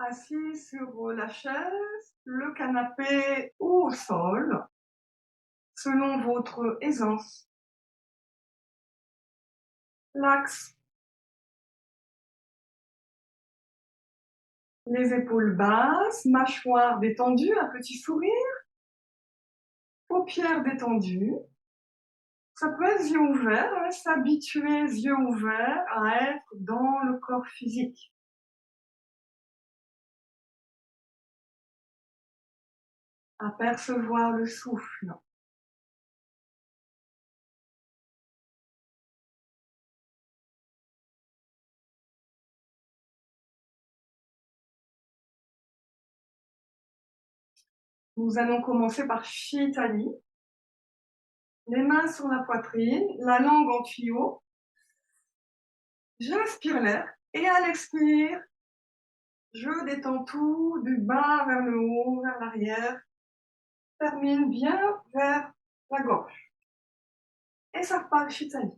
assis sur la chaise, le canapé ou au sol, selon votre aisance. L'axe, les épaules basses, mâchoire détendue, un petit sourire, paupières détendues. Ça peut être yeux ouverts, hein, s'habituer yeux ouverts à être dans le corps physique. À percevoir le souffle. Nous allons commencer par Shitali. Les mains sur la poitrine, la langue en tuyau. J'inspire l'air et à l'expire, je détends tout du bas vers le haut, vers l'arrière. Termine bien vers la gorge. Et ça repart Shitali.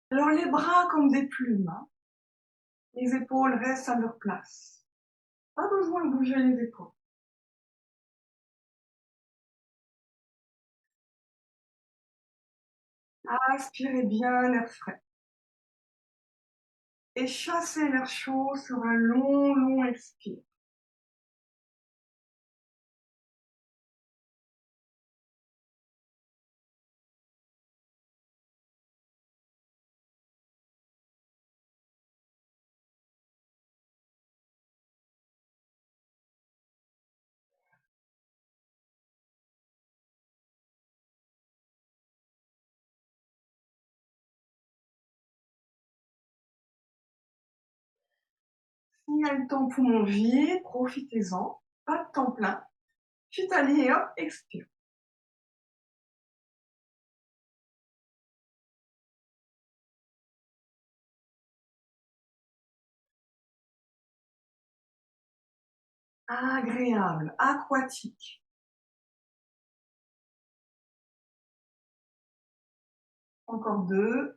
Alors les bras comme des plumes, hein. Les épaules restent à leur place. Pas besoin de bouger les épaules. Aspirez bien l'air frais. Et chassez l'air chaud sur un long expire. S'il y a le temps poumon vide, profitez-en. Pas de temps plein. Shitali et hop, expire. Agréable, aquatique. Encore deux.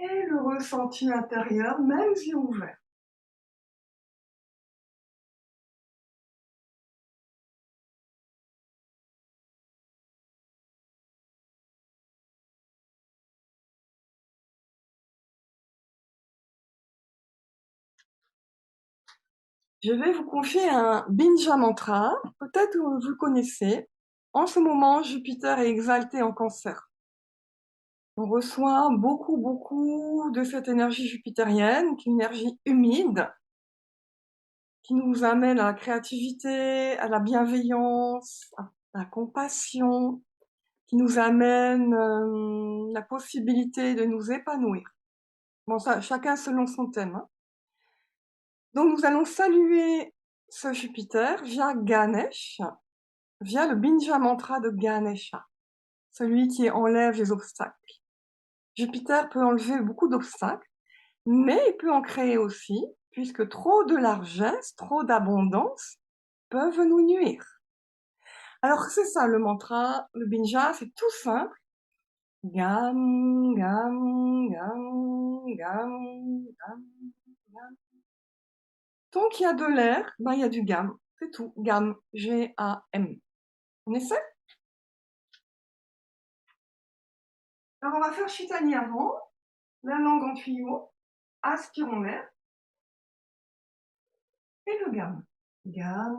Et le ressenti intérieur, même yeux ouverts. Je vais vous confier un Binja Mantra, peut-être que vous le connaissez. En ce moment, Jupiter est exalté en Cancer. On reçoit beaucoup de cette énergie jupitérienne, qui est une énergie humide, qui nous amène à la créativité, à la bienveillance, à la compassion, qui nous amène la possibilité de nous épanouir. Bon, ça, chacun selon son thème, hein. Donc, nous allons saluer ce Jupiter via Ganesh, via le Binja Mantra de Ganesha, celui qui enlève les obstacles. Jupiter peut enlever beaucoup d'obstacles, mais il peut en créer aussi, puisque trop de largesse, trop d'abondance peuvent nous nuire. Alors c'est ça le mantra, le Binja, c'est tout simple. Gam, gam, gam, gam, gam, gam. Tant qu'il y a de l'air, ben il y a du gam. C'est tout. Gam, G-A-M. On essaie? Alors on va faire Shitani avant, la langue en tuyau, aspirons l'air, et le gam. Gam,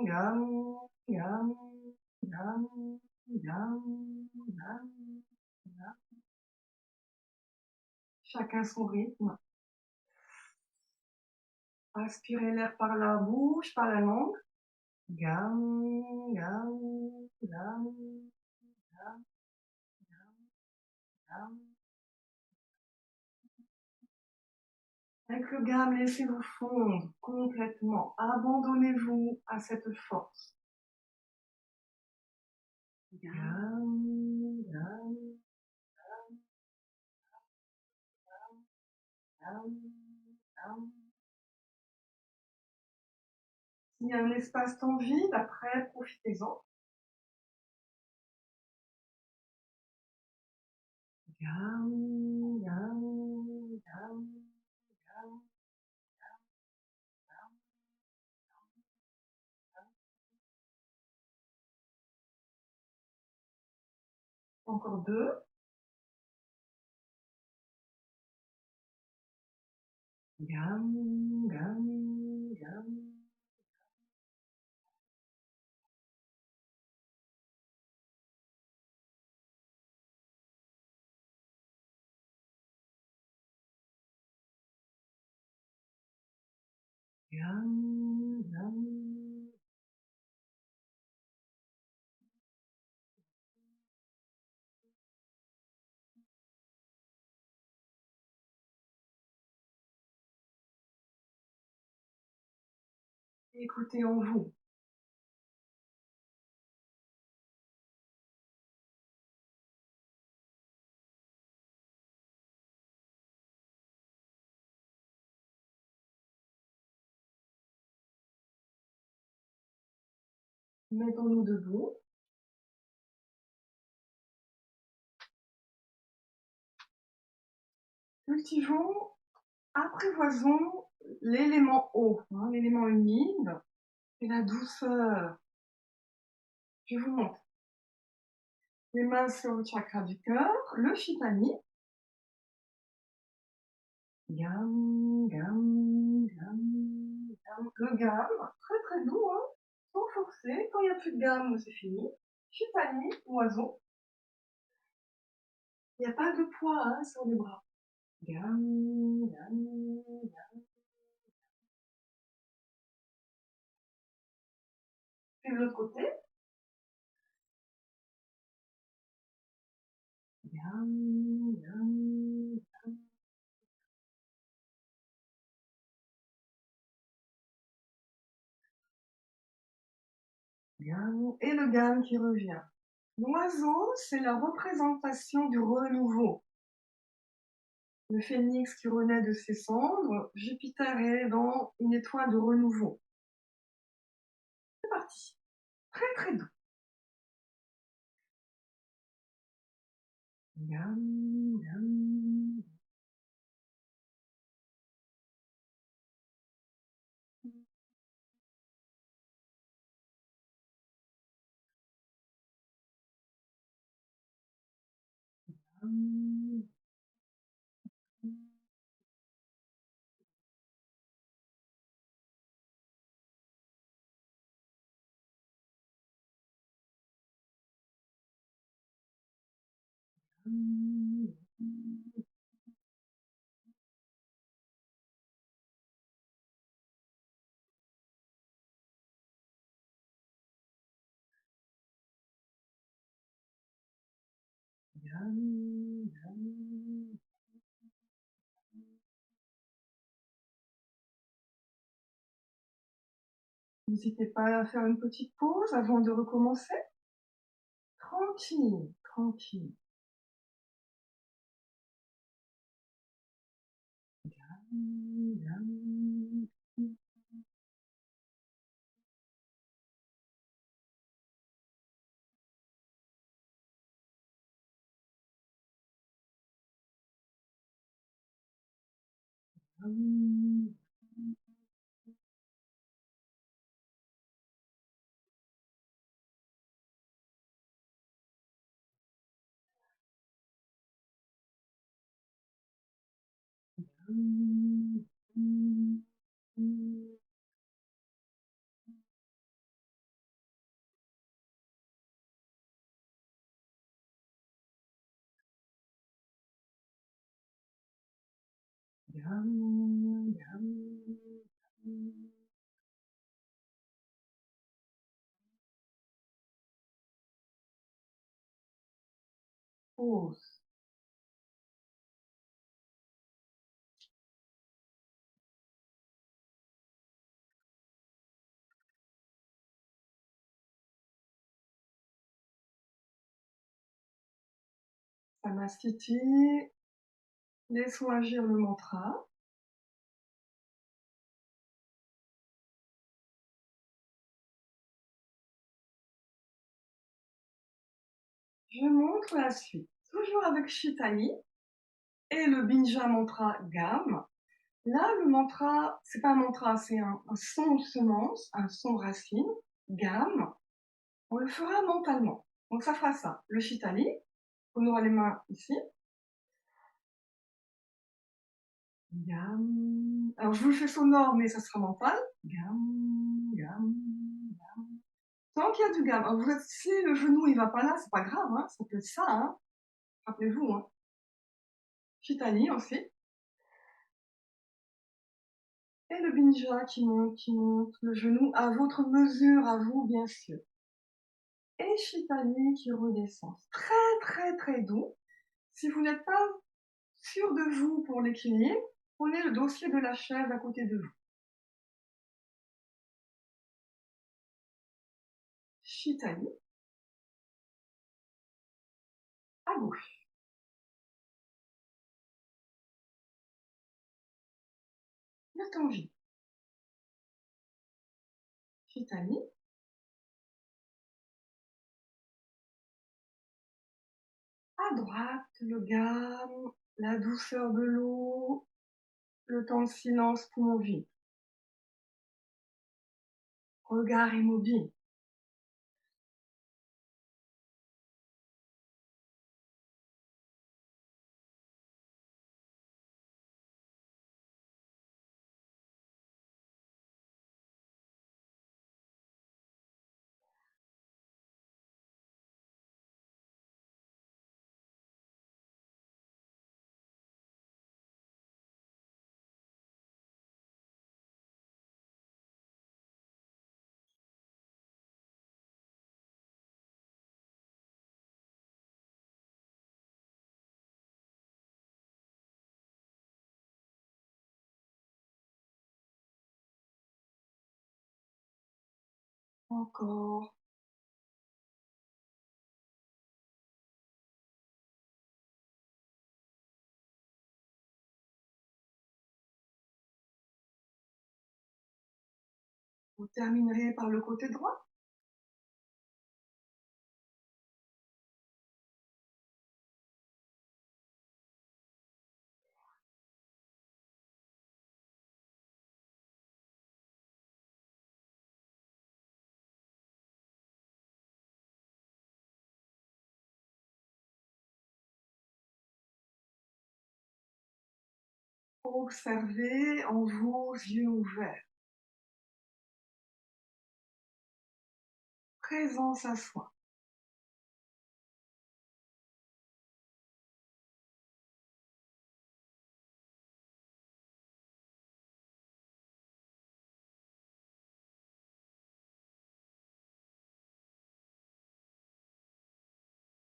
gam, gam, gam, gam, gam, gam. Chacun son rythme. Aspirez l'air par la bouche, par la langue. Gam, gam, gam, gam, gam, gam. Avec le gam, laissez-vous fondre complètement. Abandonnez-vous à cette force. Gam, gam, gam, gam. S'il y a un espace-temps vide, après, profitez-en. Gam, gam, gam, gam. Encore deux. Gam, gam, gam. Gam, gam. Écoutez en vous. Mettons-nous debout. Cultivons, apprivoisons l'élément eau, hein, l'élément humide et la douceur. Je vous montre. Les mains sur le chakra du cœur, le Shitani. Gam, gam, gam, gam. Le gam, très très doux, hein, sans forcer. Quand il n'y a plus de gamme, c'est fini. Shitani, oiseau. Il n'y a pas de poids hein, sur les bras. Gam, gam, gam. Puis de l'autre côté. Gam, gam, gam. Et le gam qui revient. L'oiseau, c'est la représentation du renouveau. Le phénix qui renaît de ses cendres, Jupiter est dans une étoile de renouveau. C'est parti. Très très doux. Gam, gam. Gam, gam, gam, gam. N'hésitez pas à faire une petite pause avant de recommencer. Tranquille, tranquille. Gam, gam, gam, gam, gam, gam, gam. Pause. Samastiti, laissons agir le mantra. Je montre la suite, toujours avec Shitani et le Binja mantra Gam. Là, le mantra, c'est pas un mantra, c'est un son de semence, un son de racine, Gam. On le fera mentalement. Donc ça fera ça. Le Shitani, on aura les mains ici. Gam. Alors je vous le fais sonore, mais ça sera mental. Gam, gam, gam. Tant qu'il y a du gam. Alors vous êtes, si le genou il va pas là, c'est pas grave, hein, ça peut être ça, hein. Rappelez-vous, hein. Shitani aussi. Et le binja qui monte, le genou à votre mesure, à vous bien sûr. Et Shitani qui redescend. Très très très doux. Si vous n'êtes pas sûr de vous pour l'équilibre, prenez le dossier de la chaise à côté de vous. Shitani, à gauche. Le tangi. Shitani, à droite, le gamme, la douceur de l'eau, le temps de silence poumon vide. Regard immobile. Encore. Vous terminerez par le côté droit. Observez en vos yeux ouverts. Présence à soi.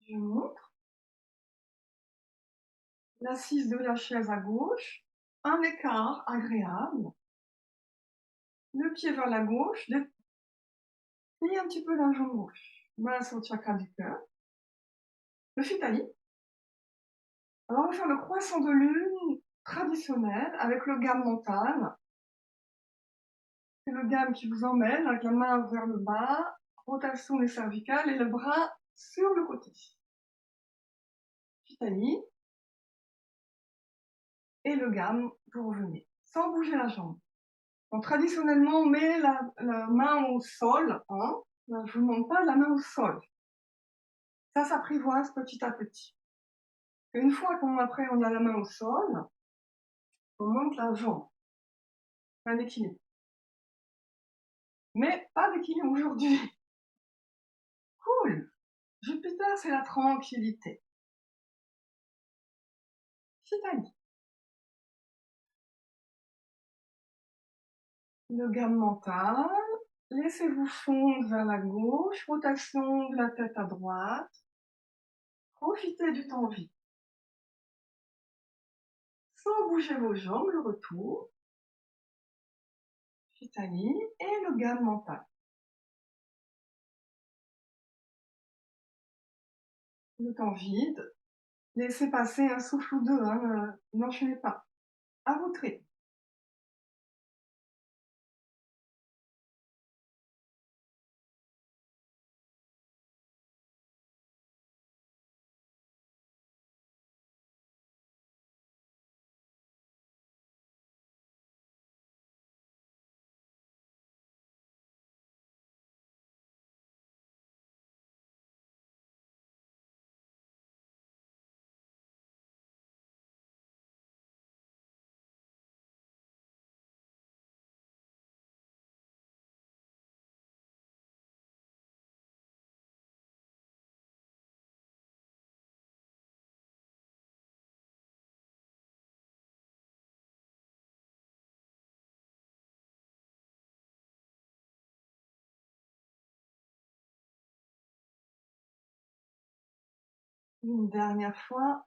Je montre. L'assise de la chaise à gauche. Un écart agréable. Le pied vers la gauche. Pliez un petit peu la jambe gauche. Main sur le chakra du cœur. Le Shitani. Alors on va faire le croissant de lune traditionnel avec le gamme mental. C'est le gamme qui vous emmène avec la main vers le bas, rotation des cervicales et le bras sur le côté. Shitani. Et le gamme, vous revenez, sans bouger la jambe. Donc traditionnellement, on met la main au sol, hein. Je ne vous demande pas la main au sol. Ça s'apprivoise petit à petit. Une fois qu'après on a la main au sol, on monte la jambe. Un équilibre. Mais pas d'équilibre aujourd'hui. Cool. Jupiter, c'est la tranquillité. Shitani. Le gamme mental. Laissez-vous fondre vers la gauche. Rotation de la tête à droite. Profitez du temps vide. Sans bouger vos jambes, le retour. Shitani et le gamme mental. Le temps vide. Laissez passer un souffle ou deux, hein, n'enchaînez pas. À votre rythme. Une dernière fois.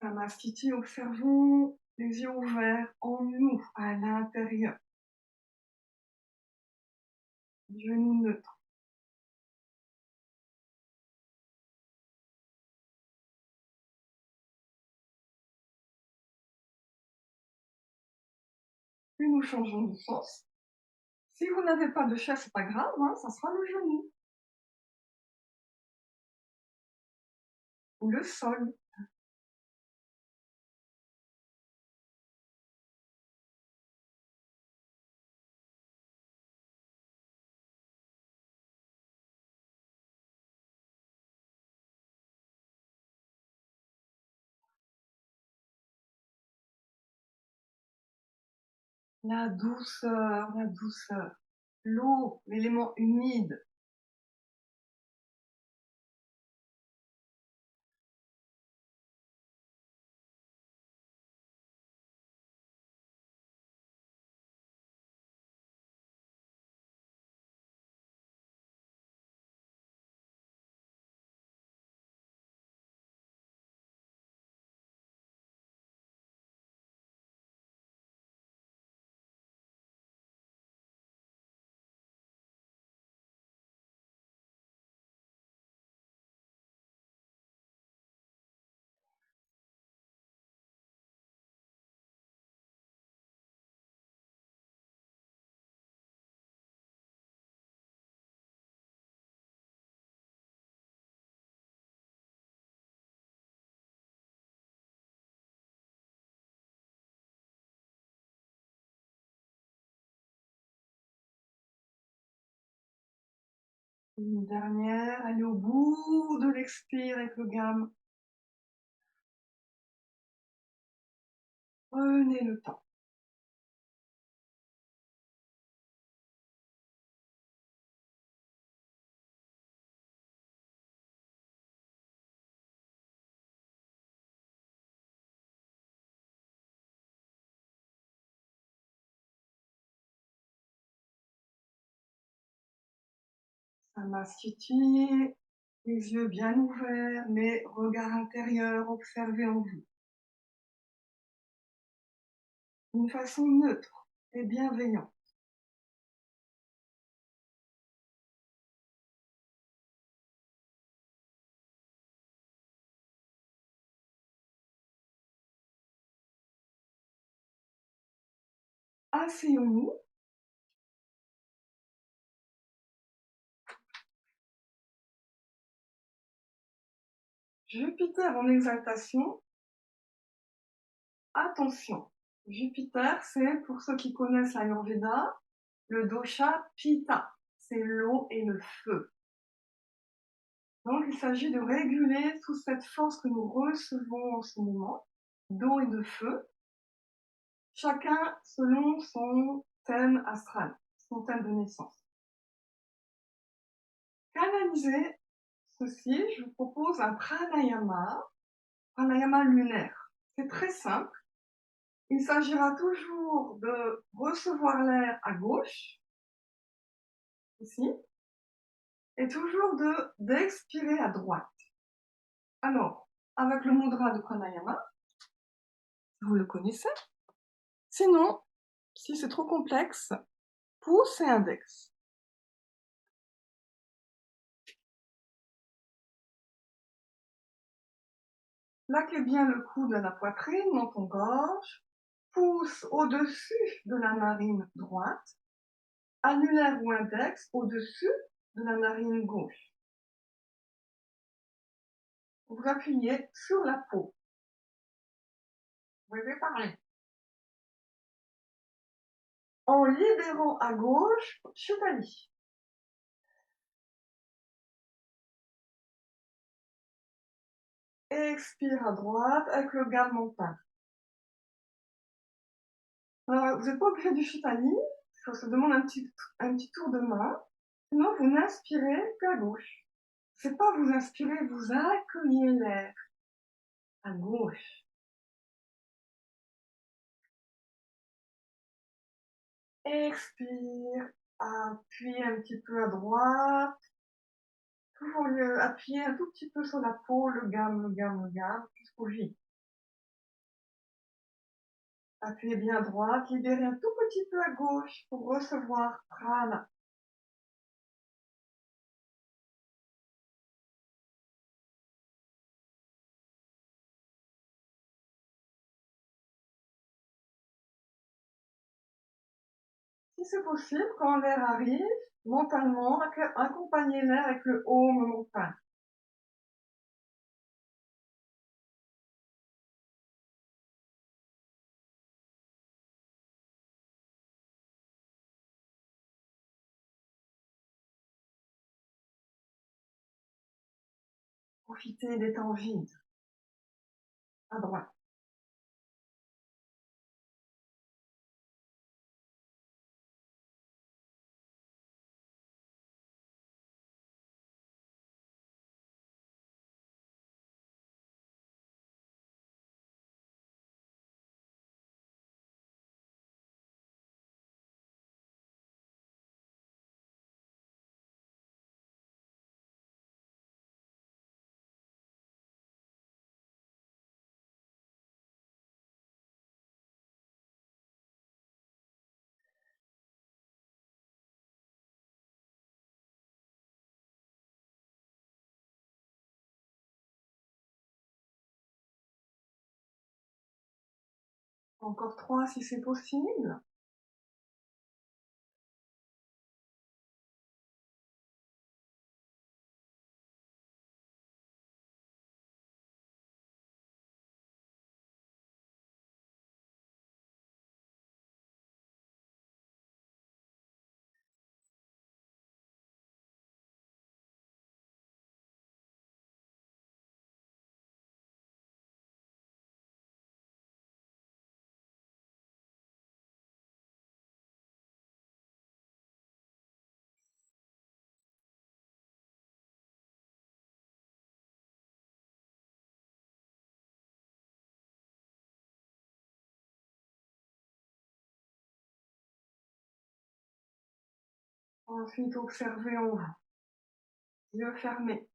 Ça m'institue, observons les yeux ouverts en nous, à l'intérieur. Genou neutre. Puis nous changeons de sens. Si vous n'avez pas de chaise, c'est pas grave, hein, ça sera le genou ou le sol. La douceur, la douceur. L'eau, l'élément humide. Une dernière, allez au bout de l'expire avec le gamme. Prenez le temps. Ça m'institue, les yeux bien ouverts, mais regard intérieur, observez en vous. D'une façon neutre et bienveillante. Asseyons-nous. Jupiter en exaltation. Attention, Jupiter, c'est, pour ceux qui connaissent l'Ayurveda, le dosha Pitta. C'est l'eau et le feu. Donc, il s'agit de réguler toute cette force que nous recevons en ce moment, d'eau et de feu, chacun selon son thème astral, son thème de naissance. Canaliser ceci, je vous propose un pranayama lunaire. C'est très simple. Il s'agira toujours de recevoir l'air à gauche, ici, et toujours d'expirer à droite. Alors, avec le mudra de pranayama, vous le connaissez. Sinon, si c'est trop complexe, pouce et index. Plaquez bien le coude à la poitrine, menton-gorge, pouce au-dessus de la narine droite, annulaire ou index au-dessus de la narine gauche. Vous appuyez sur la peau. Vous pouvez parler. En libérant à gauche, Shutali. Expire à droite avec le garde mental. Alors, vous n'êtes pas obligé du Shutali, ça se demande un petit tour de main. Sinon, vous n'inspirez qu'à gauche. C'est pas vous inspirez, vous accueillez l'air à gauche. Expire, appuyez un petit peu à droite. Toujours appuyer un tout petit peu sur la peau, le gamme, jusqu'au J. Appuyez bien à droite, libérez un tout petit peu à gauche pour recevoir prana. Si c'est possible, quand l'air arrive, mentalement, accompagnez l'air avec le Om mental. Profitez des temps vides. À droite. Encore 3 si c'est possible. Ensuite, observez en vous. Yeux fermés.